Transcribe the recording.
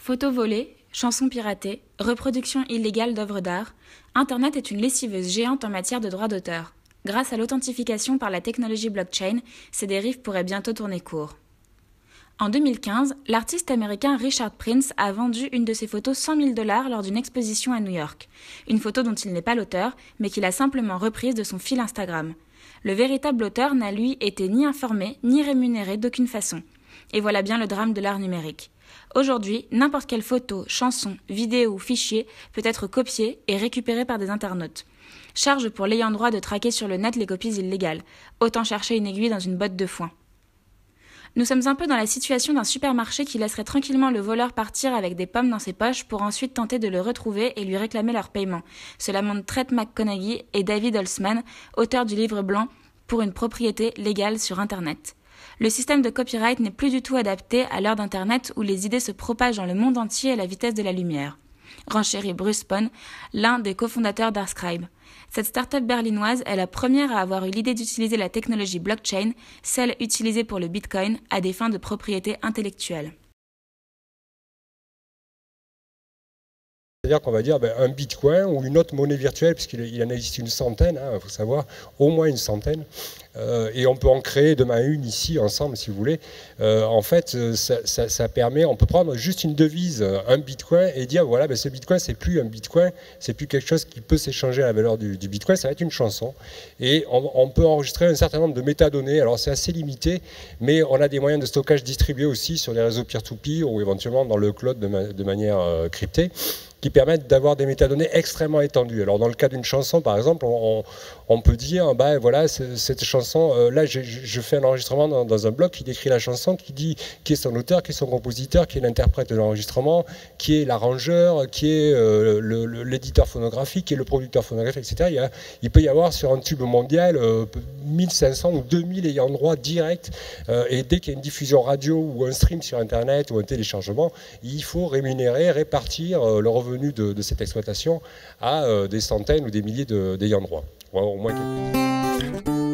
Photos volées, chansons piratées, reproduction illégale d'œuvres d'art, Internet est une lessiveuse géante en matière de droits d'auteur. Grâce à l'authentification par la technologie blockchain, ces dérives pourraient bientôt tourner court. En 2015, l'artiste américain Richard Prince a vendu une de ses photos 100 000 $ lors d'une exposition à New York. Une photo dont il n'est pas l'auteur, mais qu'il a simplement reprise de son fil Instagram. Le véritable auteur n'a lui été ni informé, ni rémunéré d'aucune façon. Et voilà bien le drame de l'art numérique. Aujourd'hui, n'importe quelle photo, chanson, vidéo ou fichier peut être copié et récupéré par des internautes. Charge pour l'ayant droit de traquer sur le net les copies illégales. Autant chercher une aiguille dans une botte de foin. Nous sommes un peu dans la situation d'un supermarché qui laisserait tranquillement le voleur partir avec des pommes dans ses poches pour ensuite tenter de le retrouver et lui réclamer leur paiement. Cela montre Trent McConaughey et David Holzman, auteurs du livre blanc pour une propriété légale sur Internet. Le système de copyright n'est plus du tout adapté à l'heure d'Internet où les idées se propagent dans le monde entier à la vitesse de la lumière. Renchérit Bruce Spohn, l'un des cofondateurs d'Arscribe. Cette start-up berlinoise est la première à avoir eu l'idée d'utiliser la technologie blockchain, celle utilisée pour le Bitcoin, à des fins de propriété intellectuelle. C'est-à-dire qu'on va dire un bitcoin ou une autre monnaie virtuelle, puisqu'il en existe une centaine, il faut savoir, au moins une centaine, et on peut en créer demain une ici, ensemble, si vous voulez. En fait, ça permet, on peut prendre juste une devise, un bitcoin, et dire, voilà, ce bitcoin, c'est plus un bitcoin, c'est plus quelque chose qui peut s'échanger à la valeur du bitcoin, ça va être une chanson. Et on peut enregistrer un certain nombre de métadonnées, alors c'est assez limité, mais on a des moyens de stockage distribués aussi sur les réseaux peer-to-peer ou éventuellement dans le cloud de manière cryptée, qui permettent d'avoir des métadonnées extrêmement étendues. Alors dans le cas d'une chanson, par exemple, on peut dire, voilà, cette chanson, là je fais un enregistrement dans un blog qui décrit la chanson, qui dit qui est son auteur, qui est son compositeur, qui est l'interprète de l'enregistrement, qui est l'arrangeur, qui est l'éditeur phonographique, qui est le producteur phonographique, etc. Il peut y avoir sur un tube mondial 1500 ou 2000 ayant droit direct, et dès qu'il y a une diffusion radio ou un stream sur Internet ou un téléchargement, il faut répartir le revenu de cette exploitation à des centaines ou des milliers d'ayants droit. Au moins quelques...